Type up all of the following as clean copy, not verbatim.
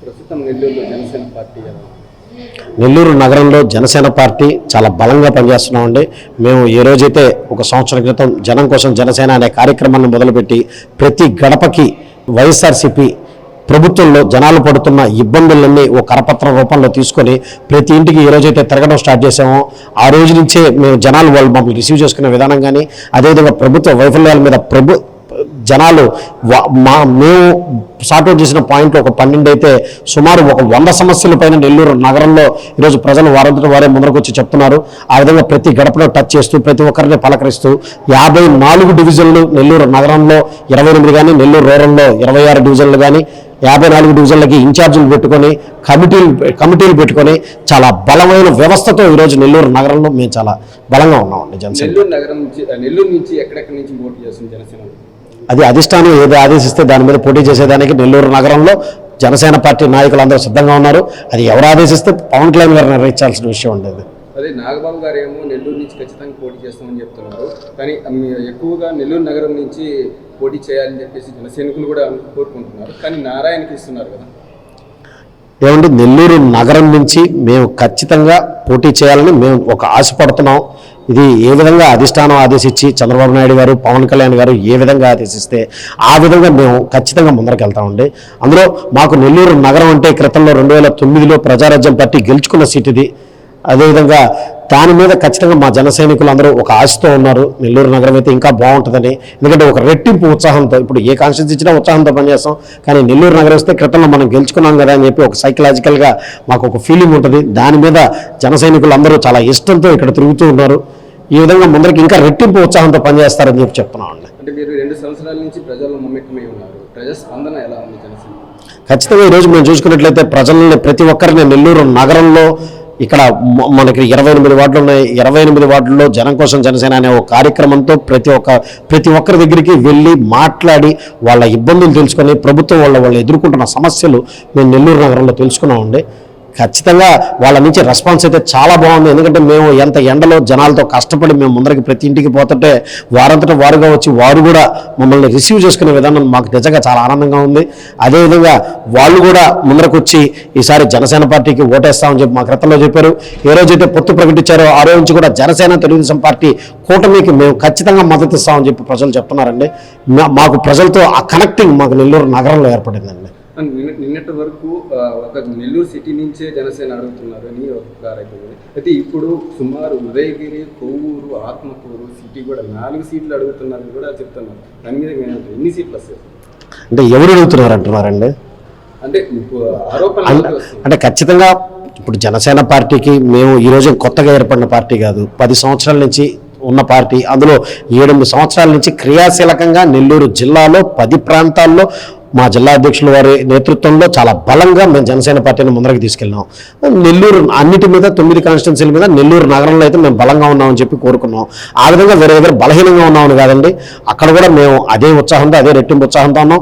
ప్రస్తుతం నెల్లూరులో జనసేన పార్టీ నెల్లూరు నగరంలో జనసేన పార్టీ చాలా బలంగా పనిచేస్తున్నామండి. మేము ఏ రోజైతే ఒక సంవత్సరం క్రితం జనం కోసం జనసేన అనే కార్యక్రమాన్ని మొదలుపెట్టి ప్రతి గడపకి వైఎస్ఆర్సీపీ ప్రభుత్వంలో జనాలు పడుతున్న ఇబ్బందులన్నీ ఒక కరపత్రం రూపంలో తీసుకొని ప్రతి ఇంటికి ఏ రోజైతే తిరగడం స్టార్ట్ చేసామో ఆ రోజు నుంచే మేము జనాలు వాళ్ళు మమ్మల్ని రిసీవ్ చేసుకునే విధానం కానీ అదేవిధంగా ప్రభుత్వ వైఫల్యాల మీద జనాలు మేము సార్ట్అవుట్ చేసిన పాయింట్లో ఒక 12 అయితే సుమారు ఒక 100 సమస్యల పైన నెల్లూరు నగరంలో ఈరోజు ప్రజలు వారంతటి వారే ముందరకు వచ్చి చెప్తున్నారు. ఆ విధంగా ప్రతి గడపలో టచ్ చేస్తూ ప్రతి ఒక్కరిని పలకరిస్తూ 54 డివిజన్లు నెల్లూరు నగరంలో 28 కానీ నెల్లూరు రూరల్లో 26 డివిజన్లు కానీ 54 డివిజన్లకి ఇన్ఛార్జీలు పెట్టుకొని కమిటీలు పెట్టుకొని చాలా బలమైన వ్యవస్థతో ఈరోజు నెల్లూరు నగరంలో మేము చాలా బలంగా ఉన్నామండి. జనసేన నెల్లూరు నుంచి ఎక్కడెక్కడి నుంచి పోటీ చేస్తుంది జనసేన? అది అధిష్టానం ఏది ఆదేశిస్తే దాని మీద పోటీ చేసేదానికి నెల్లూరు నగరంలో జనసేన పార్టీ నాయకులందరూ సిద్ధంగా ఉన్నారు. అది ఎవరు ఆదేశిస్తే పవన్ కళ్యాణ్ గారు నిర్వహించాల్సిన విషయం ఉండేది. అదే నాగబాబు గారు ఏమో నెల్లూరు నుంచి ఖచ్చితంగా పోటీ చేస్తామని చెప్తున్నారు. కానీ ఎక్కువగా నెల్లూరు నగరం నుంచి పోటీ చేయాలని చెప్పేసి జనసైనికులు కూడా కోరుకుంటున్నారు. కానీ నారాయణకి ఇస్తున్నారు కదా. ఏమంటే నెల్లూరు నగరం నుంచి మేము ఖచ్చితంగా పోటీ చేయాలని మేము ఒక ఆశపడుతున్నాం. ఇది ఏ విధంగా అధిష్టానం ఆదేశించి చంద్రబాబు నాయుడు గారు పవన్ కళ్యాణ్ గారు ఏ విధంగా ఆదేశిస్తే ఆ విధంగా మేము ఖచ్చితంగా ముందరకు వెళ్తామండి. అందులో మాకు నెల్లూరు నగరం అంటే క్రితంలో 2009లో ప్రజారాజ్యం పార్టీ గెలుచుకున్న సీట్ ఇది. అదేవిధంగా దాని మీద ఖచ్చితంగా మా జన సైనికులు అందరూ ఒక ఆశతో ఉన్నారు. నెల్లూరు నగరం అయితే ఇంకా బాగుంటుందని, ఎందుకంటే ఒక రెట్టింపు ఉత్సాహంతో ఇప్పుడు ఏ కాన్స్టిట్యూన్సీ ఇచ్చినా ఉత్సాహంతో పనిచేస్తాం. కానీ నెల్లూరు నగరం వస్తే క్రితంలో మనం గెలుచుకున్నాం కదా అని చెప్పి ఒక సైకలాజికల్గా మాకు ఒక ఫీలింగ్ ఉంటుంది. దాని మీద జన సైనికులు అందరూ చాలా ఇష్టంతో ఇక్కడ తిరుగుతూ ఉన్నారు. ఈ విధంగా ముందరికి ఇంకా రెట్టింపు ఉత్సాహంతో పనిచేస్తారని చెప్పి చెప్తున్నాం అండి. అంటే మీరు 2 సంవత్సరాల నుంచి ప్రజల్లో మమ్మకమై ఉన్నారు. ప్రజా స్పందన ఎలా ఉంది జనసేన? ఖచ్చితంగా ఈరోజు మేము చూసుకున్నట్లయితే ప్రజల్ని ప్రతి ఒక్కరిని నెల్లూరు నగరంలో ఇక్కడ మనకి 28 వార్డులు ఉన్నాయి. 28 వార్డుల్లో జనం కోసం జనసేన అనే ఒక కార్యక్రమంతో ప్రతి ఒక్కరి దగ్గరికి వెళ్ళి మాట్లాడి వాళ్ళ ఇబ్బందులు తెలుసుకొని ప్రభుత్వం వాళ్ళు ఎదుర్కొంటున్న సమస్యలు మేము నెల్లూరు నగరంలో తెలుసుకున్నామండి. ఖచ్చితంగా వాళ్ళ నుంచి రెస్పాన్స్ అయితే చాలా బాగుంది. ఎందుకంటే మేము ఎంత ఎండలో జనాలతో కష్టపడి మేము ముందరికి ప్రతి ఇంటికి పోతుంటే వారంతటా వారుగా వచ్చి వారు కూడా మమ్మల్ని రిసీవ్ చేసుకునే విధానం మాకు నిజంగా చాలా ఆనందంగా ఉంది. అదేవిధంగా వాళ్ళు కూడా ముందరకు వచ్చి ఈసారి జనసేన పార్టీకి ఓటేస్తామని చెప్పి మా క్రితంలో చెప్పారు. ఏ రోజైతే పొత్తు ప్రకటించారో ఆ రోజు నుంచి కూడా జనసేన తెలుగుదేశం పార్టీ కూటమికి మేము ఖచ్చితంగా మద్దతు ఇస్తామని చెప్పి ప్రజలు చెప్తున్నారండి. మాకు ప్రజలతో ఆ కనెక్టింగ్ మాకు నెల్లూరు నగరంలో ఏర్పడిందండి. నిన్నటి వరకు ఒక నెల్లూరు సిటీ నుంచే జనసేన అడుగుతున్నారు అని ఒక అయితే ఇప్పుడు సుమారు ఉదయగిరి, కొవ్వూరు, ఆత్మకూరు సిటీ కూడా 4 సీట్లు అడుగుతున్నారని కూడా చెప్తున్నారు. దాని మీద ఎన్ని సీట్లు వస్తాయి అంటే ఎవరు అడుగుతున్నారు అంటున్నారండి? అంటే ఆరోపణ అంటే ఖచ్చితంగా ఇప్పుడు జనసేన పార్టీకి మేము ఈరోజు కొత్తగా ఏర్పడిన పార్టీ కాదు, 10 సంవత్సరాల నుంచి ఉన్న పార్టీ. అందులో 7-8 సంవత్సరాల నుంచి క్రియాశీలకంగా నెల్లూరు జిల్లాలో 10 ప్రాంతాల్లో మా జిల్లా అధ్యక్షుల వారి నేతృత్వంలో చాలా బలంగా మేము జనసేన పార్టీని ముందరకు తీసుకెళ్ళినాం. నెల్లూరు అన్నిటి మీద 9 కాన్స్టిట్యున్సీల మీద నెల్లూరు నగరంలో అయితే మేము బలంగా ఉన్నామని చెప్పి కోరుకున్నాం. ఆ విధంగా వేరే దగ్గర బలహీనంగా ఉన్నామని కాదండి, అక్కడ కూడా మేము అదే ఉత్సాహంతో అదే రెట్టింపు ఉత్సాహంతో ఉన్నాం.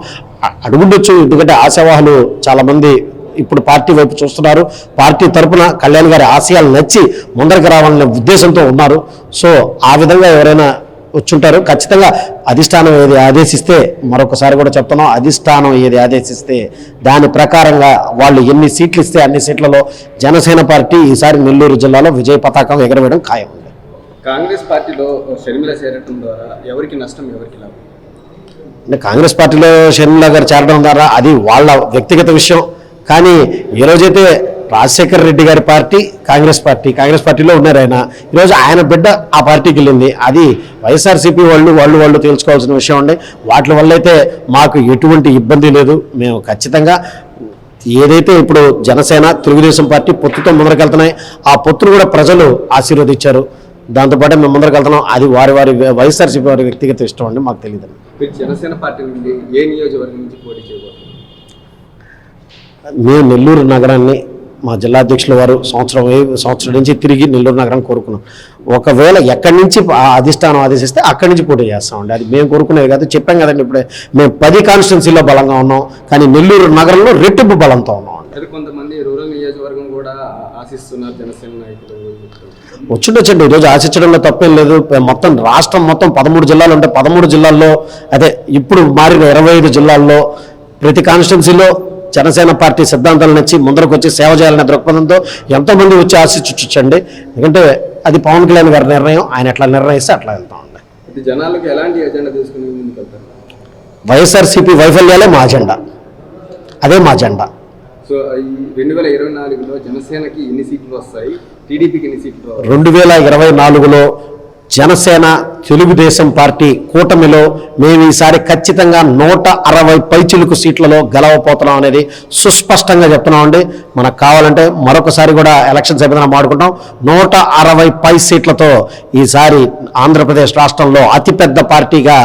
అడుగుండొచ్చు, ఎందుకంటే ఆశావాహులు చాలామంది ఇప్పుడు పార్టీ వైపు చూస్తున్నారు. పార్టీ తరఫున కళ్యాణ్ గారి ఆశయాలు నచ్చి ముందరికి రావాలనే ఉద్దేశంతో ఉన్నారు. సో ఆ విధంగా ఎవరైనా వచ్చుంటారు. ఖచ్చితంగా అధిష్టానం ఏది ఆదేశిస్తే, మరొకసారి కూడా చెప్తున్నాం, అధిష్టానం ఏది ఆదేశిస్తే దాని ప్రకారంగా వాళ్ళు ఎన్ని సీట్లు ఇస్తే అన్ని సీట్లలో జనసేన పార్టీ ఈసారి నెల్లూరు జిల్లాలో విజయ పతాకం ఎగరవేయడం ఖాయం. కాంగ్రెస్ పార్టీలో షర్మిల చేరటం ద్వారా ఎవరికి నష్టం, ఎవరికి లాభం? అంటే కాంగ్రెస్ పార్టీలో షర్మిల గారు చేరడం ద్వారా అది వాళ్ళ వ్యక్తిగత విషయం. కానీ ఈ రోజైతే రాజశేఖర్ రెడ్డి గారి పార్టీ కాంగ్రెస్ పార్టీలో ఉన్నారు ఆయన. ఈరోజు ఆయన బిడ్డ ఆ పార్టీకి వెళ్ళింది. అది వైఎస్ఆర్సీపీ వాళ్ళు తెలుసుకోవాల్సిన విషయం అండి. వాటి వల్ల అయితే మాకు ఎటువంటి ఇబ్బంది లేదు. మేము ఖచ్చితంగా ఏదైతే ఇప్పుడు జనసేన తెలుగుదేశం పార్టీ పొత్తుతో ముందరకెళ్తున్నాయి, ఆ పొత్తును కూడా ప్రజలు ఆశీర్వదించారు. దాంతోపాటు మేము ముందరకు వెళ్తున్నాం. అది వారి వైఎస్ఆర్సీపీ వారి వ్యక్తిగత ఇష్టం అండి, మాకు తెలియదు. జనసేన పార్టీ నుండి ఏ నియోజకవర్గం నుంచి పోటీ చేయబోతున్నారు? మేము నెల్లూరు నగరాన్ని మా జిల్లా అధ్యక్షుల వారు సంవత్సరం నుంచి తిరిగి నెల్లూరు నగరాన్ని కోరుకున్నాం. ఒకవేళ ఎక్కడి నుంచి అధిష్టానం ఆదేశిస్తే అక్కడి నుంచి పోటీ చేస్తామండి. అది మేము కోరుకునేది కాదు. చెప్పాం కదండి, ఇప్పుడే మేము 10 కాన్స్టిట్యున్సీలో బలంగా ఉన్నాం, కానీ నెల్లూరు నగరంలో రెట్టింపు బలంతో ఉన్నాం. కొంతమంది రూరల్ నియోజకవర్గం కూడా ఆశిస్తున్నారు జనసేన నాయకులు. వచ్చుండొచ్చండి, ఈరోజు ఆశించడంలో తప్పేం లేదు. మొత్తం రాష్ట్రం మొత్తం 13 జిల్లాలు ఉంటే 13 జిల్లాల్లో అదే ఇప్పుడు మారిన 25 జిల్లాల్లో ప్రతి కాన్స్టిట్యున్సీలో జనసేన పార్టీ సిద్ధాంతాలు నచ్చి ముందరకు వచ్చి సేవ చేయాలనే దృక్పథంతో ఎంతోమంది వచ్చి ఆశించండి. ఎందుకంటే అది పవన్ కళ్యాణ్ గారి నిర్ణయం, ఆయన ఎట్లా నిర్ణయిస్తే అట్లా వెళ్తామండి. ఇది జనాలకు ఎలాంటి ఎజెండా తీసుకుని ముందుకు వెళ్తారు? వైఎస్ఆర్సీపీ వైఫల్యాలే మా అజెండా, అదే మా అజెండా. సో ఈ 2024లో జనసేనకి ఎన్ని సీట్లు వస్తాయి, టీడీపీకి ఎన్ని సీట్లు? 2024లో జనసేన తెలుగుదేశం పార్టీ కూటమిలో మేము ఈసారి ఖచ్చితంగా 160 పైచిలుకు సీట్లలో గెలవపోతున్నాం అనేది సుస్పష్టంగా చెప్తున్నామండి. మనకు కావాలంటే మరొకసారి కూడా ఎలక్షన్స్ అయిపోయినా మాడుకుంటాం. 160 పై సీట్లతో ఈసారి ఆంధ్రప్రదేశ్ రాష్ట్రంలో అతిపెద్ద పార్టీగా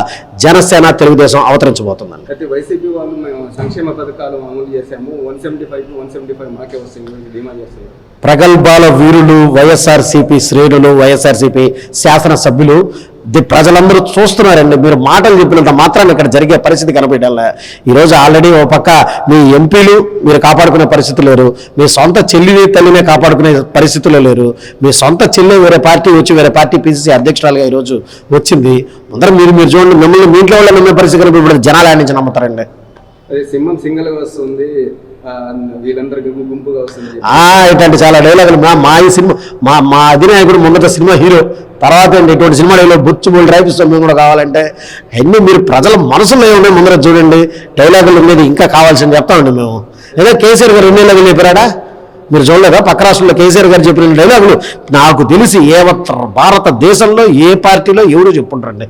జనసేన తెలుగుదేశం అవతరించబోతుందండి. అయితే వైసీపీ వాళ్ళు మేము సంక్షేమ పథకాలు అమలు చేశాము, 175 మాకే వస్తుంది ధీమా చేస్తున్నారు. ప్రగల్భాల వీరులు వైఎస్ఆర్సీపీ శ్రేణులు, వైఎస్ఆర్సీపీ శాసనసభ్యులు ప్రజలందరూ చూస్తున్నారండి. మీరు మాటలు చెప్పినంత మాత్రాన్ని ఇక్కడ జరిగే పరిస్థితి కనపడాల. ఈరోజు ఆల్రెడీ ఓ పక్క మీ ఎంపీలు మీరు కాపాడుకునే పరిస్థితి లేరు, మీ సొంత చెల్లిని తల్లినే కాపాడుకునే పరిస్థితుల్లో లేరు. మీ సొంత చెల్లి వేరే పార్టీ వచ్చి వేరే పార్టీ పీసీసీ అధ్యక్షురాలుగా ఈరోజు వచ్చింది. అందరం మీరు చూడండి, మిమ్మల్ని మీ ఇంట్లో వాళ్ళ నమ్మే పరిస్థితి కనిపి జనాలు ఆడి నుంచి నమ్ముతారండి. అదే సింహం సింగల్గా వస్తుంది, వీళ్ళందరూ గుంపుగా వస్తుంది. ఇట్లాంటి చాలా డైలాగులు. మా ఈ సినిమా మా అధినాయకుడు ముందట సినిమా హీరో, తర్వాత ఇటువంటి సినిమా డైలాగ్ బుచ్చుబుల్ రైపిస్తాం మేము కూడా కావాలంటే అన్నీ మీరు ప్రజల మనసులో ఉన్నాయి. ముందర చూడండి డైలాగులు ఉండేది ఇంకా కావాల్సింది చెప్తామండి మేము. ఏదో కేసీఆర్ గారు 2 ఏళ్ళకి చెప్పారా? మీరు చూడలేదా? పక్క రాష్ట్రంలో కేసీఆర్ గారు చెప్పిన డైలాగులు నాకు తెలిసి భారతదేశంలో ఏ పార్టీలో ఎవరు చెప్పుకుంటారండి.